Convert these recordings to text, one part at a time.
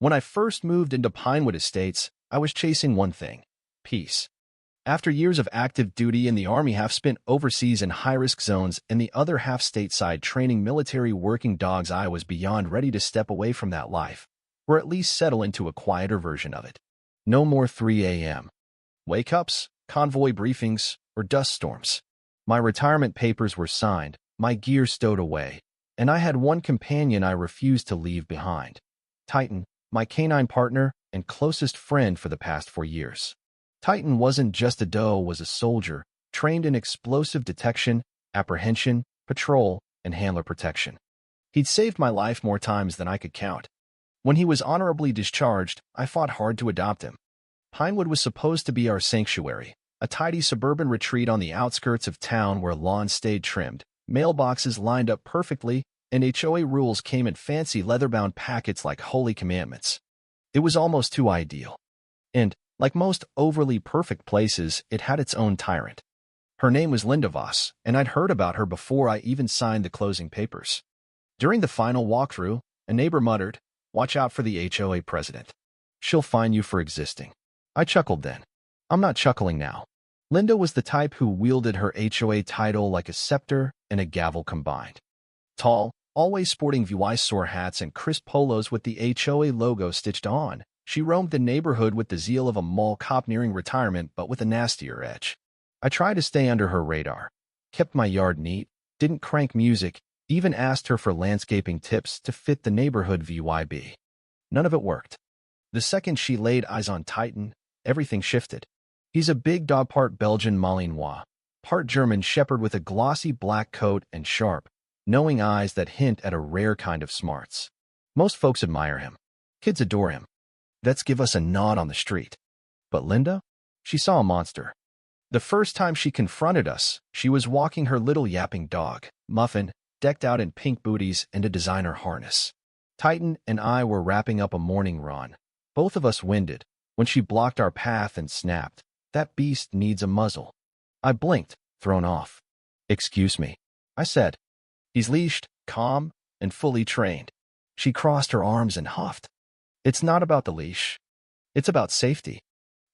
When I first moved into Pinewood Estates, I was chasing one thing: peace. After years of active duty in the Army, half spent overseas in high-risk zones and the other half stateside training military working dogs, I was beyond ready to step away from that life, or at least settle into a quieter version of it. No more 3 a.m. wake-ups, convoy briefings, or dust storms. My retirement papers were signed, my gear stowed away, and I had one companion I refused to leave behind: Titan, my canine partner and closest friend for the past 4 years. Titan wasn't just a dog, was a soldier, trained in explosive detection, apprehension, patrol, and handler protection. He'd saved my life more times than I could count. When he was honorably discharged, I fought hard to adopt him. Pinewood was supposed to be our sanctuary, a tidy suburban retreat on the outskirts of town where lawns stayed trimmed, mailboxes lined up perfectly, and HOA rules came in fancy leather-bound packets like holy commandments. It was almost too ideal. And, like most overly perfect places, it had its own tyrant. Her name was Linda Voss, and I'd heard about her before I even signed the closing papers. During the final walkthrough, a neighbor muttered, "Watch out for the HOA president. She'll fine you for existing." I chuckled then. I'm not chuckling now. Linda was the type who wielded her HOA title like a scepter and a gavel combined. Tall, always sporting VY-sore hats and crisp polos with the HOA logo stitched on, she roamed the neighborhood with the zeal of a mall cop nearing retirement, but with a nastier edge. I tried to stay under her radar, kept my yard neat, didn't crank music, even asked her for landscaping tips to fit the neighborhood VYB. None of it worked. The second she laid eyes on Titan, everything shifted. He's a big dog, part Belgian Malinois, part German Shepherd with a glossy black coat and sharp, knowing eyes that hint at a rare kind of smarts. Most folks admire him. Kids adore him. Vets give us a nod on the street. But Linda? She saw a monster. The first time she confronted us, she was walking her little yapping dog, Muffin, decked out in pink booties and a designer harness. Titan and I were wrapping up a morning run, both of us winded, when she blocked our path and snapped, "That beast needs a muzzle." I blinked, thrown off. "Excuse me," I said. "He's leashed, calm, and fully trained." She crossed her arms and huffed. "It's not about the leash. It's about safety.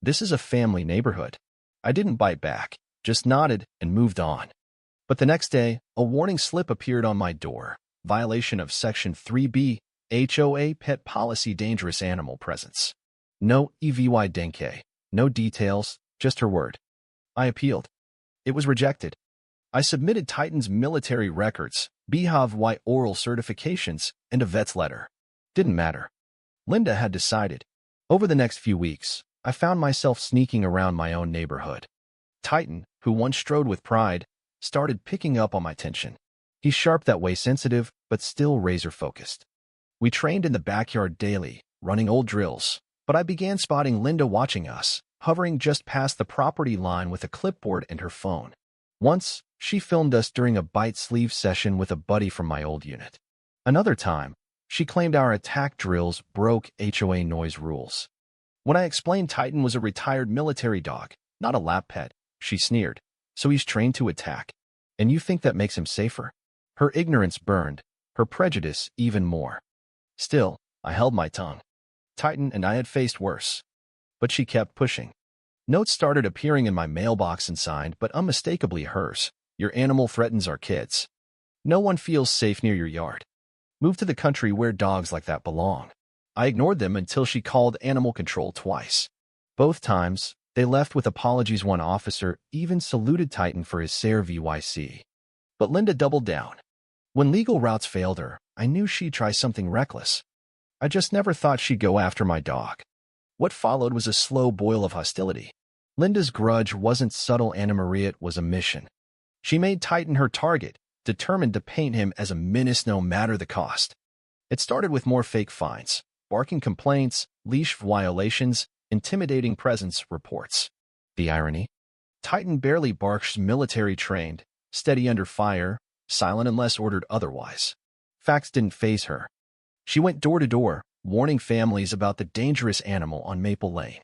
This is a family neighborhood." I didn't bite back, just nodded and moved on. But the next day, a warning slip appeared on my door: violation of Section 3B, HOA Pet Policy, dangerous animal presence. No EVY Denke, no details, just her word. I appealed. It was rejected. I submitted Titan's military records, BHOV-Y oral certifications, and a vet's letter. Didn't matter. Linda had decided. Over the next few weeks, I found myself sneaking around my own neighborhood. Titan, who once strode with pride, started picking up on my tension. He's sharp that way, sensitive, but still razor-focused. We trained in the backyard daily, running old drills, but I began spotting Linda watching us, hovering just past the property line with a clipboard and her phone. Once, she filmed us during a bite sleeve session with a buddy from my old unit. Another time, she claimed our attack drills broke HOA noise rules. When I explained Titan was a retired military dog, not a lap pet, she sneered. "So he's trained to attack. And you think that makes him safer?" Her ignorance burned, her prejudice even more. Still, I held my tongue. Titan and I had faced worse. But she kept pushing. Notes started appearing in my mailbox and signed, but unmistakably hers: "Your animal threatens our kids. No one feels safe near your yard. Move to the country where dogs like that belong." I ignored them until she called animal control twice. Both times, they left with apologies. One officer even saluted Titan for his SARE VYC. But Linda doubled down. When legal routes failed her, I knew she'd try something reckless. I just never thought she'd go after my dog. What followed was a slow boil of hostility. Linda's grudge wasn't subtle, Anna Maria, it was a mission. She made Titan her target, determined to paint him as a menace no matter the cost. It started with more fake fines, barking complaints, leash violations, intimidating presence reports. The irony? Titan barely barks, military trained, steady under fire, silent unless ordered otherwise. Facts didn't faze her. She went door to door, warning families about the dangerous animal on Maple Lane.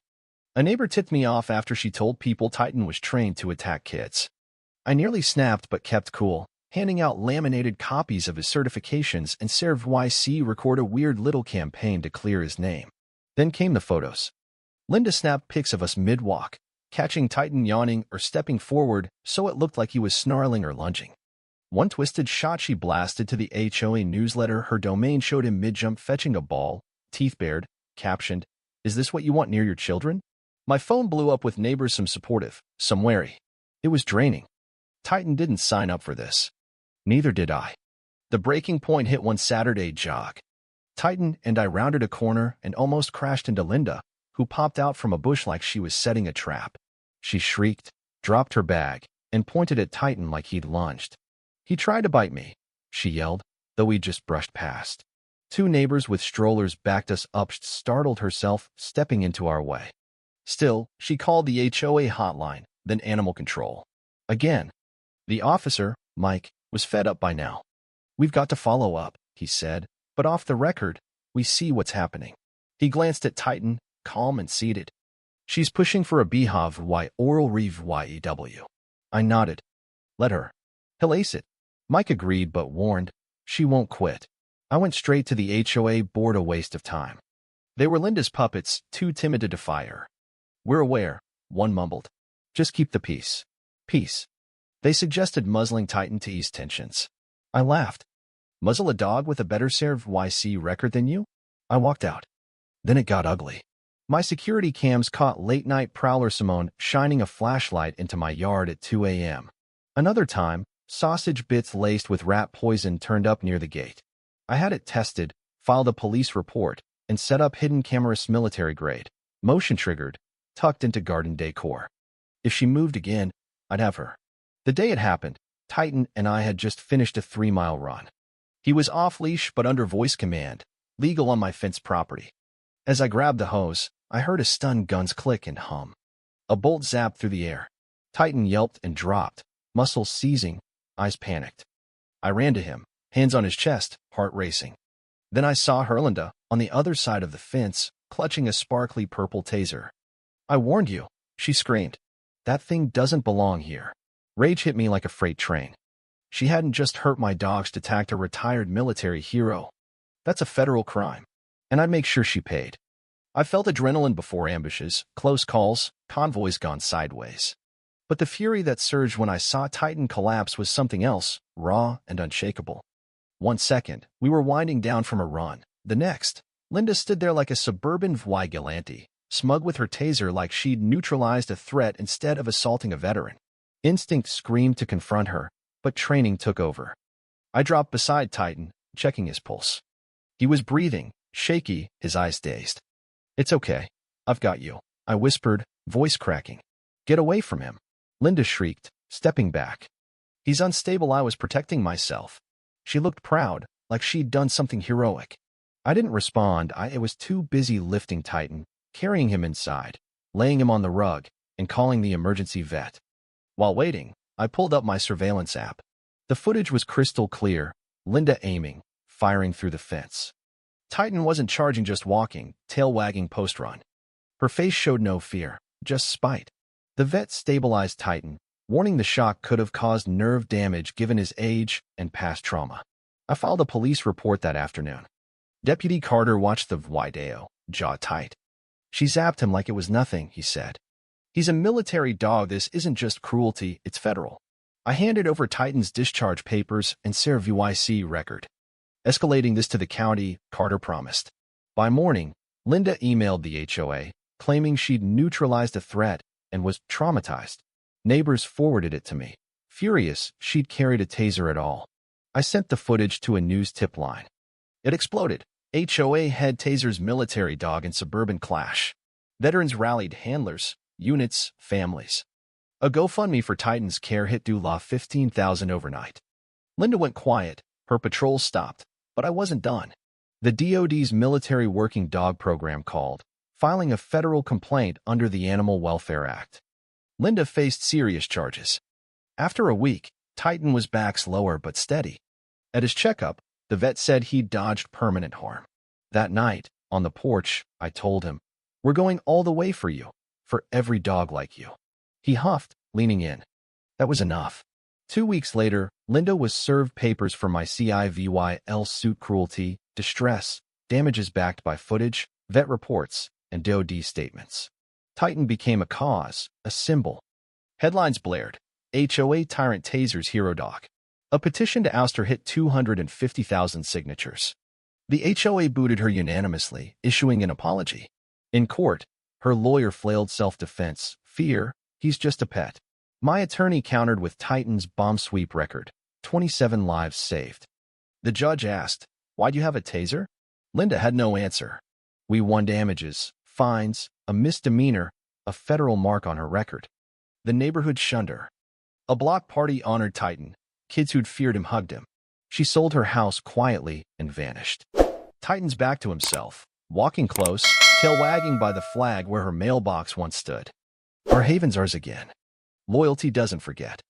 A neighbor tipped me off after she told people Titan was trained to attack kids. I nearly snapped but kept cool. handing out laminated copies of his certifications, and served YC record a weird little campaign to clear his name. Then came the photos. Linda snapped pics of us mid-walk, catching Titan yawning or stepping forward so it looked like he was snarling or lunging. One twisted shot she blasted to the HOA newsletter. Her domain showed him mid-jump fetching a ball, teeth bared, captioned, "Is this what you want near your children?" My phone blew up with neighbors, some supportive, some wary. It was draining. Titan didn't sign up for this. Neither did I. The breaking point hit one Saturday jog. Titan and I rounded a corner and almost crashed into Linda, who popped out from a bush like she was setting a trap. She shrieked, dropped her bag, and pointed at Titan like he'd lunged. "He tried to bite me," she yelled, though we just brushed past. Two neighbors with strollers backed us up, startled herself, stepping into our way. Still, she called the HOA hotline, then animal control. Again. The officer, Mike, was fed up by now. "We've got to follow up," he said, "but off the record, we see what's happening." He glanced at Titan, calm and seated. "She's pushing for a beehive y oral reeve yew." I nodded. "Let her. He'll ace it." Mike agreed but warned, "She won't quit." I went straight to the HOA board, a waste of time. They were Linda's puppets, too timid to defy her. "We're aware," one mumbled. "Just keep the peace." Peace. They suggested muzzling Titan to ease tensions. I laughed. "Muzzle a dog with a better served YC record than you?" I walked out. Then it got ugly. My security cams caught late-night prowler Simone shining a flashlight into my yard at 2 a.m. Another time, sausage bits laced with rat poison turned up near the gate. I had it tested, filed a police report, and set up hidden cameras military grade, motion-triggered, tucked into garden decor. If she moved again, I'd have her. The day it happened, Titan and I had just finished a 3-mile run. He was off-leash but under voice command, legal on my fenced property. As I grabbed the hose, I heard a stun gun's click and hum. A bolt zapped through the air. Titan yelped and dropped, muscles seizing, eyes panicked. I ran to him, hands on his chest, heart racing. Then I saw Linda, on the other side of the fence, clutching a sparkly purple taser. "I warned you," she screamed. "That thing doesn't belong here." Rage hit me like a freight train. She hadn't just hurt my dogs, attacked a retired military hero. That's a federal crime, and I'd make sure she paid. I felt adrenaline before ambushes, close calls, convoys gone sideways. But the fury that surged when I saw Titan collapse was something else, raw and unshakable. 1 second, we were winding down from a run. The next, Linda stood there like a suburban vigilante, smug with her taser like she'd neutralized a threat instead of assaulting a veteran. Instinct screamed to confront her, but training took over. I dropped beside Titan, checking his pulse. He was breathing, shaky, his eyes dazed. "It's okay. I've got you," I whispered, voice cracking. "Get away from him," Linda shrieked, stepping back. "He's unstable." I was protecting myself. She looked proud, like she'd done something heroic. I didn't respond. I was too busy lifting Titan, carrying him inside, laying him on the rug, and calling the emergency vet. While waiting, I pulled up my surveillance app. The footage was crystal clear, Linda aiming, firing through the fence. Titan wasn't charging, just walking, tail wagging post-run. Her face showed no fear, just spite. The vet stabilized Titan, warning the shock could have caused nerve damage given his age and past trauma. I filed a police report that afternoon. Deputy Carter watched the video, jaw tight. "She zapped him like it was nothing," he said. "He's a military dog. This isn't just cruelty, it's federal." I handed over Titan's discharge papers and YC record. "Escalating this to the county," Carter promised. By morning, Linda emailed the HOA, claiming she'd neutralized a threat and was traumatized. Neighbors forwarded it to me, furious she'd carried a taser at all. I sent the footage to a news tip line. It exploded. HOA head tasers military dog in suburban clash. Veterans rallied, handlers, units, families. A GoFundMe for Titan's care hit Dula 15,000 overnight. Linda went quiet. Her patrol stopped, but I wasn't done. The DoD's military working dog program called, filing a federal complaint under the Animal Welfare Act. Linda faced serious charges. After a week, Titan was back, slower but steady. At his checkup, the vet said he'd dodged permanent harm. That night, on the porch, I told him, "We're going all the way for you, for every dog like you." He huffed, leaning in. That was enough. 2 weeks later, Linda was served papers for my CIVYL suit cruelty, distress, damages backed by footage, vet reports, and DOD statements. Titan became a cause, a symbol. Headlines blared. HOA tyrant tasers hero doc. A petition to oust her hit 250,000 signatures. The HOA booted her unanimously, issuing an apology. In court, her lawyer flailed self-defense. Fear, he's just a pet. My attorney countered with Titan's bomb sweep record. 27 lives saved. The judge asked, "Why'd you have a taser?" Linda had no answer. We won damages, fines, a misdemeanor, a federal mark on her record. The neighborhood shunned her. A block party honored Titan. Kids who'd feared him hugged him. She sold her house quietly and vanished. Titan's back to himself, walking close, tail wagging by the flag where her mailbox once stood. Our haven's ours again. Loyalty doesn't forget.